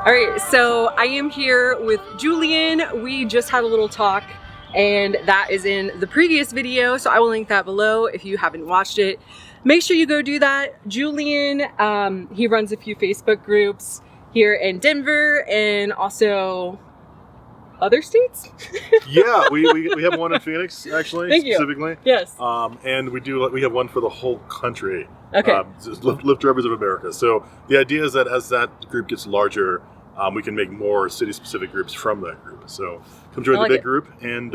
All right, so I am here with Julian. We just had a little talk, and that is in the previous video, so I will link that below if you haven't watched it. Make sure you go do that. Julian, he runs a few Facebook groups here in Denver and also other states. Yeah, we have one in Phoenix actually. Thank you. Specifically. Yes. And we have one for the whole country. Okay. Lyft Drivers of America. So the idea is that as that group gets larger, we can make more city-specific groups from that group. So come join the big group, and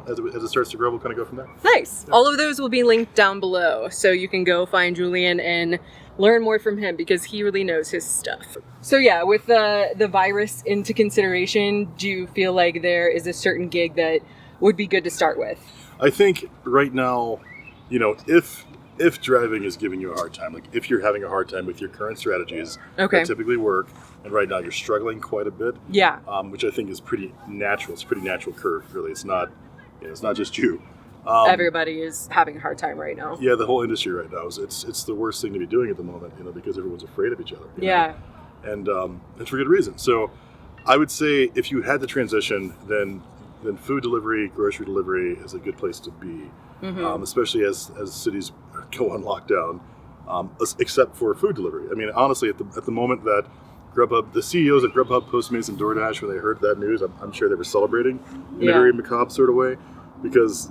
as it starts to grow, we'll kind of go from there. Nice. Yeah. All of those will be linked down below, so you can go find Julian and learn more from him because he really knows his stuff. So yeah, with the virus into consideration, do you feel like there is a certain gig that would be good to start with? I think right now, if driving is giving you a hard time, like if you're having a hard time with your current strategies that typically work, and right now you're struggling quite a bit, which I think is pretty natural. It's a pretty natural curve, really. It's not just you. Everybody is having a hard time right now. Yeah, the whole industry right now it's the worst thing to be doing at the moment, because everyone's afraid of each other. And for good reason. So I would say if you had the transition, then food delivery, grocery delivery is a good place to be, especially as cities go on lockdown, except for food delivery. I mean, honestly, at the moment that Grubhub, the CEOs of Grubhub, Postmates, and DoorDash, when they heard that news, I'm sure they were celebrating in a very macabre sort of way, because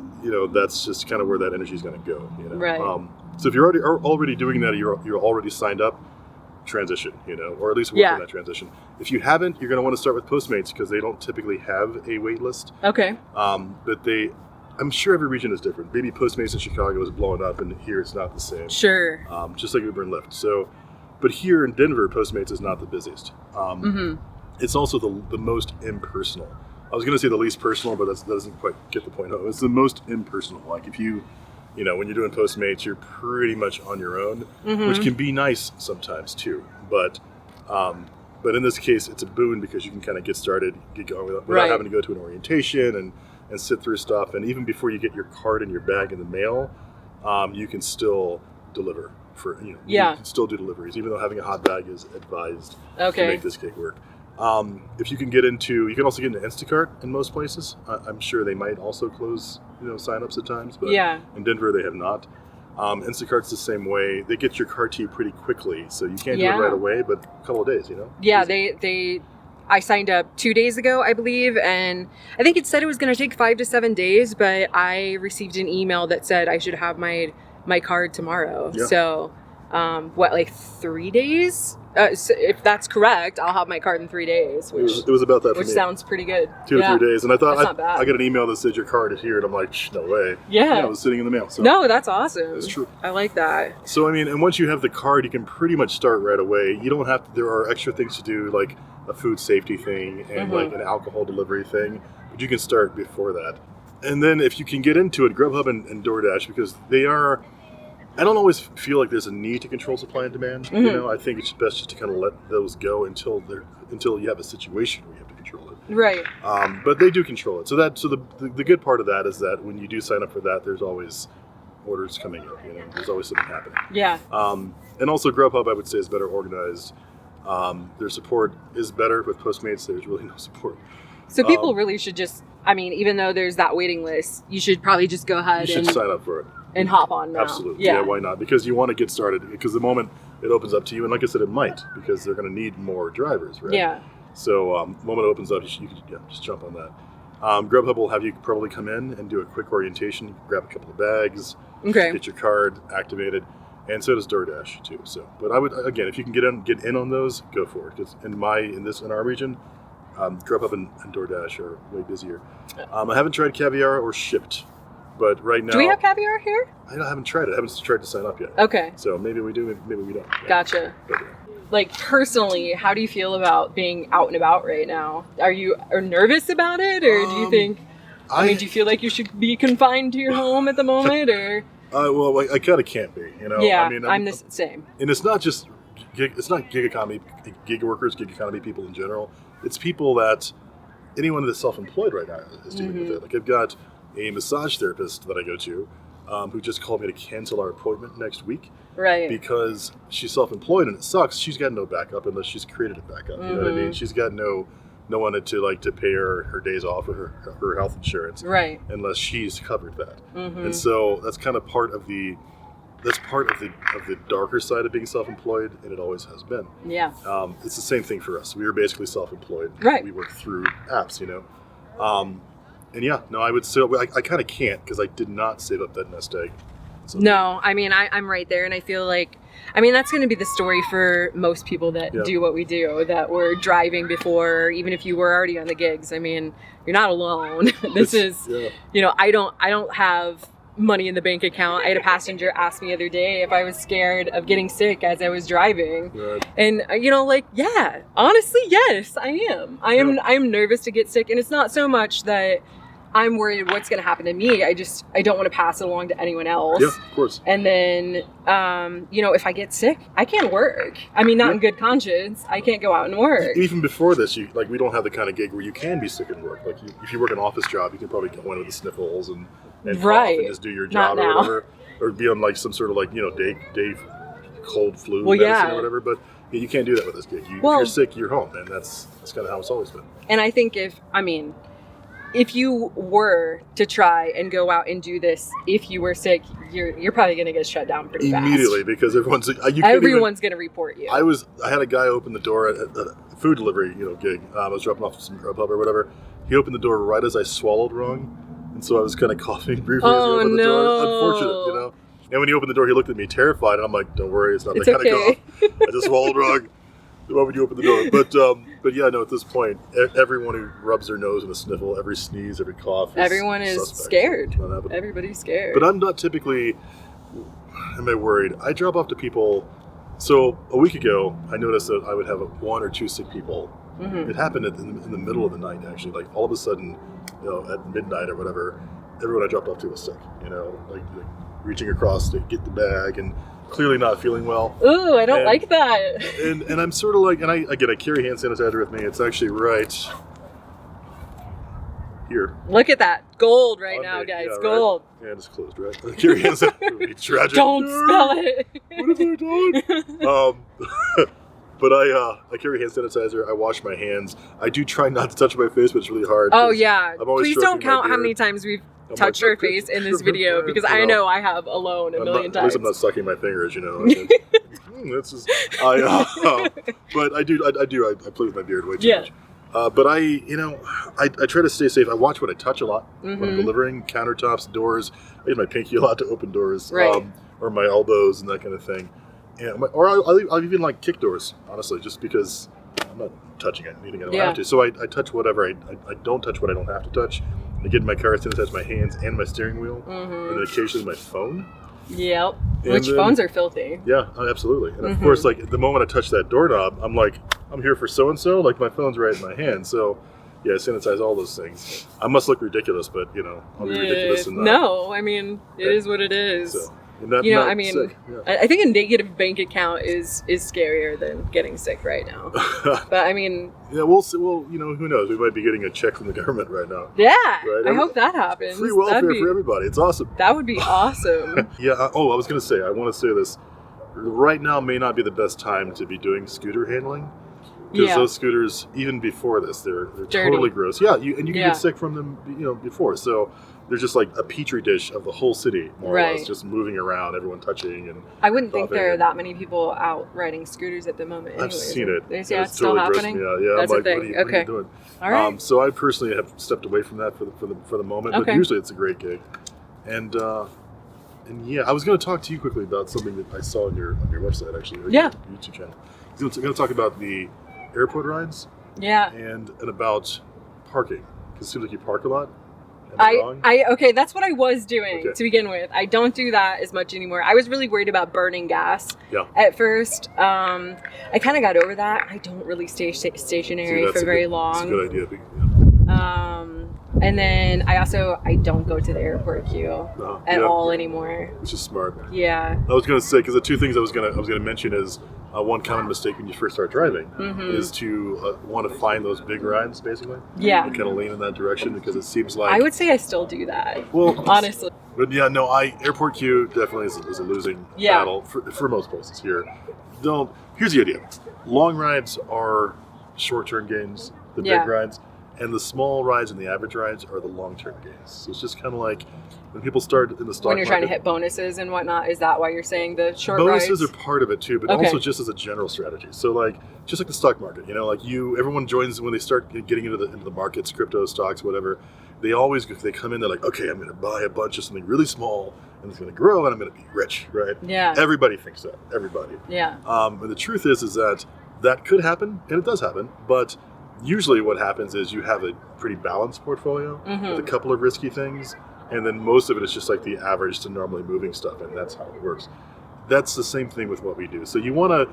that's just kind of where that energy is going to go. Right. So if you're already doing that, you're already signed up, transition, or at least work on that transition. If you haven't, you're going to want to start with Postmates because they don't typically have a wait list. Okay. But I'm sure every region is different. Maybe Postmates in Chicago is blowing up, and here it's not the same. Sure. Just like Uber and Lyft. So, but here in Denver, Postmates is not the busiest. It's also the most impersonal. I was going to say the least personal, but that doesn't quite get the point home. It's the most impersonal. Like if you, when you're doing Postmates, you're pretty much on your own, which can be nice sometimes too. But in this case, it's a boon because you can kind of get started, get going without having to go to an orientation and sit through stuff. And even before you get your card and your bag in the mail, you can still deliver you can still do deliveries, even though having a hot bag is advised to make this gig work. If you can you can also get into Instacart in most places. I'm sure they might also close, signups at times, but in Denver they have not. Instacart's the same way. They get your car to you pretty quickly, so you can't do it right away, but a couple of days, Yeah, I signed up 2 days ago, I believe, and I think it said it was going to take 5 to 7 days, but I received an email that said I should have my card tomorrow. Yeah. So, 3 days? So if that's correct, I'll have my card in 3 days. It was about that for me. Which sounds pretty good. 2 or 3 days. And I thought, I got an email that said your card is here, and I'm like, no way. Yeah. It was sitting in the mail. So. No, that's awesome. It's true. I like that. So, and once you have the card, you can pretty much start right away. You don't have to, there are extra things to do, like a food safety thing and like an alcohol delivery thing, but you can start before that. And then if you can get into it, Grubhub and DoorDash, because I don't always feel like there's a need to control supply and demand. I think it's best just to kind of let those go until you have a situation where you have to control it. Right. But they do control it. So the good part of that is that when you do sign up for that, there's always orders coming in. There's always something happening. Yeah. And also Grubhub, I would say, is better organized. Their support is better. With Postmates, there's really no support. So people really should just, even though there's that waiting list, you should probably just go ahead and sign up for it. And hop on now. Absolutely. Yeah, why not? Because you want to get started. Because the moment it opens up to you, and like I said, it might, because they're going to need more drivers, right? Yeah. So the moment it opens up, you can just jump on that. Grubhub will have you probably come in and do a quick orientation, grab a couple of bags, get your card activated, and so does DoorDash too. So, but I would, again, if you can get in on those, go for it. Because in our region, Grubhub and DoorDash are way busier. I haven't tried Caviar or Shipt. But right now... Do we have Caviar here? I haven't tried it. I haven't tried to sign up yet. Okay. So maybe we do, maybe we don't. Yeah. Gotcha. But, like, personally, how do you feel about being out and about right now? Are you nervous about it? Or do you think... do you feel like you should be confined to your home at the moment? Or... well, I kind of can't be, Yeah, I'm the same. And it's not just... It's not gig economy, gig workers, gig economy people in general. It's people that... Anyone that's self-employed right now is dealing with it. Like, I've got a massage therapist that I go to who just called me to cancel our appointment next week. Right. Because she's self-employed and it sucks. She's got no backup unless she's created a backup. You know what I mean? She's got no one to pay her days off or her health insurance. Right. Unless she's covered that. And so that's kind of part of the darker side of being self-employed, and it always has been. Yeah. It's the same thing for us. We were basically self-employed. Right. We work through apps, you know. And yeah, no, I would say I kind of can't because I did not save up that nest egg. So, no, I mean, I'm right there, and I feel like, I mean, that's going to be the story for most people that do what we do, that were driving before, even if you were already on the gigs. I mean, you're not alone. This is, you know, I don't have money in the bank account. I had a passenger ask me the other day if I was scared of getting sick as I was driving. Right. And, you know, like, yeah, honestly, yes, I am. I am nervous to get sick, and it's not so much that I'm worried what's going to happen to me. I don't want to pass it along to anyone else. Yeah, of course. And then, you know, if I get sick, I can't work. I mean, not in good conscience. I can't go out and work. Even before this, we don't have the kind of gig where you can be sick and work. Like, if you work an office job, you can probably go in with the sniffles and cough and just do your job or whatever. Or be on, like, some sort of, like, you know, day cold flu medicine or whatever. But you can't do that with this gig. If you're sick, you're home. And that's kind of how it's always been. And I think if you were to try and go out and do this, if you were sick, you're probably going to get shut down pretty fast. Immediately, because everyone's going to report you. I had a guy open the door at a food delivery, you know, gig. I was dropping off some Grubhub or whatever. He opened the door right as I swallowed wrong, and so I was kind of coughing briefly as he opened the door. Unfortunate, you know. And when he opened the door, he looked at me terrified, and I'm like, "Don't worry, it's not that kind of cough. I just swallowed wrong." Why would you open the door? But yeah, no. At this point, everyone who rubs their nose in a sniffle, every sneeze, every cough, everyone is suspect. scared. Everybody's scared. But I'm not typically. Am I worried? I drop off to people. So a week ago, I noticed that I would have one or two sick people. It happened in the middle of the night, actually. Like, all of a sudden, you know, at midnight or whatever, everyone I dropped off to was sick. You know, like reaching across to get the bag and clearly not feeling well. Ooh, I don't like that. And I'm sort of like, and I carry hand sanitizer with me. It's actually right here. Look at that. Gold right now, guys. Yeah, gold. Right? And it's closed, right? I carry hand sanitizer. It would be tragic. Don't spell it. What have I done? But I carry hand sanitizer. I wash my hands. I do try not to touch my face, but it's really hard. Oh, yeah. Please don't count how many times we've touched our face in this video, because I know I have alone a million times. At least I'm not sucking my fingers, you know. That's just, but I play with my beard way too much. But I try to stay safe. I watch what I touch a lot when I'm delivering, countertops, doors. I use my pinky a lot to open doors, or my elbows and that kind of thing. And I'll even like kick doors, honestly, just because I'm not touching anything I don't have to. So I touch whatever. I don't touch what I don't have to touch. I get in my car, I sanitize my hands and my steering wheel, and then occasionally my phone. Yep. Which phones are filthy. Yeah, absolutely. And of course, like, the moment I touch that doorknob, I'm like, I'm here for so-and-so. Like, my phone's right in my hand. So, yeah, I sanitize all those things. I must look ridiculous, but, you know, I'll be ridiculous. No, I mean, it is what it is. So, I mean, I think a negative bank account is scarier than getting sick right now. But I mean, yeah, we'll see. Well, you know, who knows? We might be getting a check from the government right now. Yeah, right? I hope that happens. Free welfare for everybody. It's awesome. That would be awesome. Yeah. I was going to say, I want to say this. Right now may not be the best time to be doing scooter handling. Because those scooters, even before this, they're totally gross. Yeah, you can get sick from them, you know, before. So they're just like a petri dish of the whole city, more or less, just moving around, everyone touching. And I wouldn't think there are that many people out riding scooters at the moment. I've seen it. It's still happening. Yeah. That's I'm like, a thing. what are you doing? All right. So I personally have stepped away from that for the moment, but usually it's a great gig. And yeah, I was going to talk to you quickly about something that I saw on your website, actually, or your YouTube channel. I was going to talk about the airport rides. Yeah. And about parking, because it seems like you park a lot. Okay, that's what I was doing to begin with. I don't do that as much anymore. I was really worried about burning gas at first. I kind of got over that. I don't really stay stationary for very long. That's a good idea. And then I don't go to the airport queue at all anymore. Which is smart. Yeah. I was going to say, because the two things I was going to mention is one common mistake when you first start driving is to want to find those big rides, basically. Yeah. And kind of lean in that direction, because it seems like... I would say I still do that. Well, honestly. But yeah, no, airport queue definitely is a losing battle for most places here. Here's the idea. Long rides are short-term gains, the big rides, and the small rides and the average rides are the long-term gains. So it's just kind of like when people start in the stock market. When you're trying to hit bonuses and whatnot, is that why you're saying the short bonuses rides? Are part of it too, but also just as a general strategy. So like, just like the stock market, everyone joins when they start getting into the markets, crypto, stocks, whatever. They come in, they're like, okay, I'm going to buy a bunch of something really small and it's going to grow and I'm going to be rich, right? Yeah. Everybody thinks that. Everybody. Yeah. And the truth is that could happen, and it does happen, but usually what happens is you have a pretty balanced portfolio with a couple of risky things, and then most of it is just like the average to normally moving stuff, and that's how it works. That's the same thing with what we do. So you want to,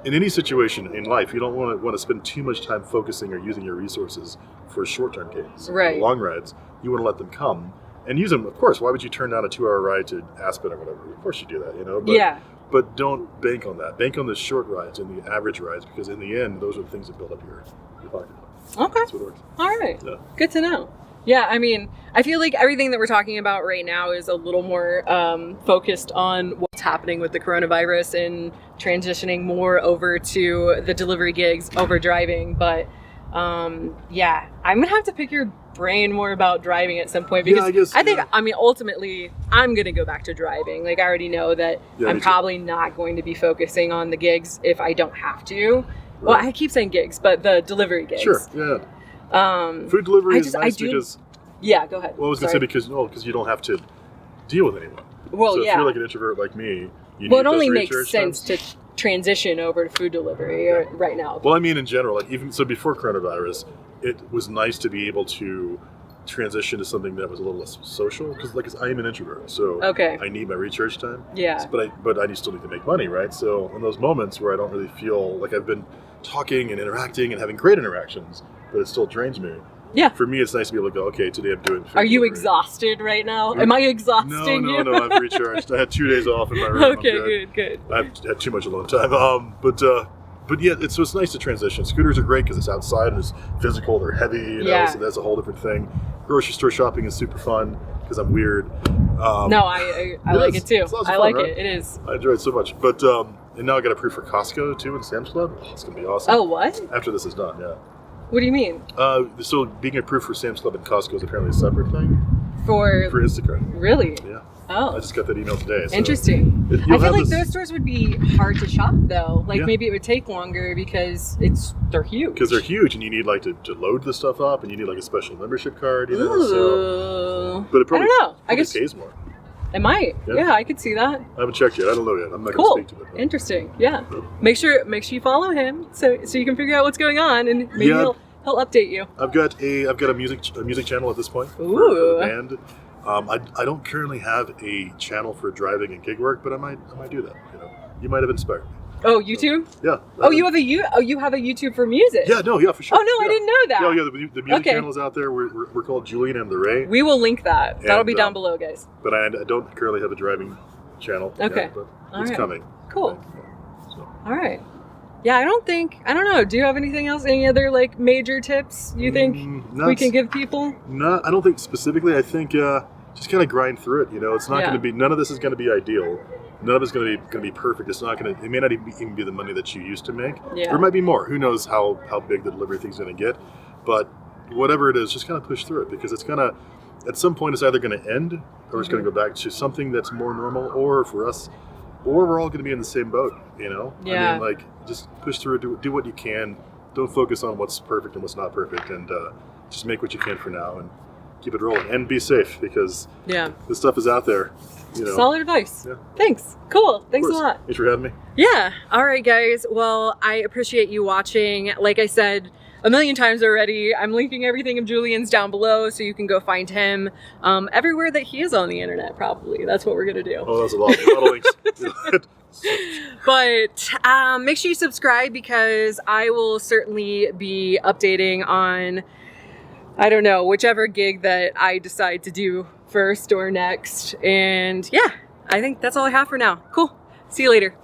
in any situation in life, you don't want to spend too much time focusing or using your resources for short-term gains. Right. Long rides, you want to let them come and use them. Of course, why would you turn down a 2-hour ride to Aspen or whatever? Of course you do that, But, But don't bank on that. Bank on the short rides and the average rides, because in the end, those are the things that build up your pocket. Okay. That's what it works. All right. Yeah. Good to know. Yeah, I mean, I feel like everything that we're talking about right now is a little more focused on what's happening with the coronavirus and transitioning more over to the delivery gigs over driving. But I'm going to have to pick your brain more about driving at some point, because I think ultimately I'm going to go back to driving. Like, I already know that I'm probably not going to be focusing on the gigs if I don't have to. Right. Well, I keep saying gigs, but the delivery gigs. Sure, yeah. Food delivery is nice because... Yeah, go ahead. Well, I was going to say because you don't have to deal with anyone. Well, so if you're like an introvert like me, it only makes sense to transition over to food delivery right now. Well, I mean, in general, like even so before coronavirus, it was nice to be able to transition to something that was a little less social, because I am an introvert, so I need my recharge time. Yeah. But I still need to make money, right? So in those moments where I don't really feel like I've been talking and interacting and having great interactions, but it still drains me. Yeah. For me, it's nice to be able to go, okay, today I'm doing food Are you delivery. Exhausted right now? Am I exhausting you? No, I've recharged. I had 2 days off in my room. Okay, good. I've had too much alone time. But yeah, it's nice to transition. Scooters are great because it's outside and it's physical. They're heavy, so that's a whole different thing. Grocery store shopping is super fun because I'm weird. I like it too. I like it. It is. I enjoy it so much. But and now I got approved for Costco too and Sam's Club. Oh, it's gonna be awesome. Oh, what? After this is done, yeah. What do you mean? So being approved for Sam's Club and Costco is apparently a separate thing. For Instacart. Really? Yeah. Oh. I just got that email today. So interesting. I feel like those stores would be hard to shop though. Like maybe it would take longer because they're huge. Because they're huge and you need to load the stuff up and you need a special membership card, Ooh. So, but it probably, I don't know. I guess pays more. It might. Yeah, I could see that. I haven't checked yet. I don't know yet. I'm not going to speak to it. But. Interesting. Yeah. Make sure you follow him so you can figure out what's going on and maybe he'll update you. I've got a music channel at this point for the band. I don't currently have a channel for driving and gig work, but I might do that. You might have inspired me. Oh, YouTube? Yeah. You have a YouTube for music? Yeah, for sure. Oh no, I didn't know that. The music channel is out there. We're called Julian Rai. We will link that. That'll be down below, guys. But I don't currently have a driving channel. Okay. Yet, but it's coming. Cool. All right. Yeah, I don't know. Do you have anything else? Any other major tips you think we can give people? No, I don't think specifically. I think just kind of grind through it. It's not going to be. None of this is going to be ideal. None of it's going to be perfect. It's not going to. It may not even be the money that you used to make. Yeah. There might be more. Who knows how big the delivery thing's going to get? But whatever it is, just kind of push through it, because it's going to. At some point, it's either going to end or it's going to go back to something that's more normal. Or for us, or we're all going to be in the same boat. Yeah. I mean, just push through it. Do what you can. Don't focus on what's perfect and what's not perfect, and just make what you can for now and keep it rolling and be safe, because this stuff is out there. Solid advice. Yeah. Thanks. Cool. Thanks a lot. Thanks for having me. Yeah. All right, guys. Well, I appreciate you watching. Like I said a million times already, I'm linking everything of Julian's down below so you can go find him everywhere that he is on the internet, probably. That's what we're going to do. Oh, that's a lot of links. But make sure you subscribe, because I will certainly be updating on, I don't know, whichever gig that I decide to do first or next. And yeah, I think that's all I have for now. Cool. See you later.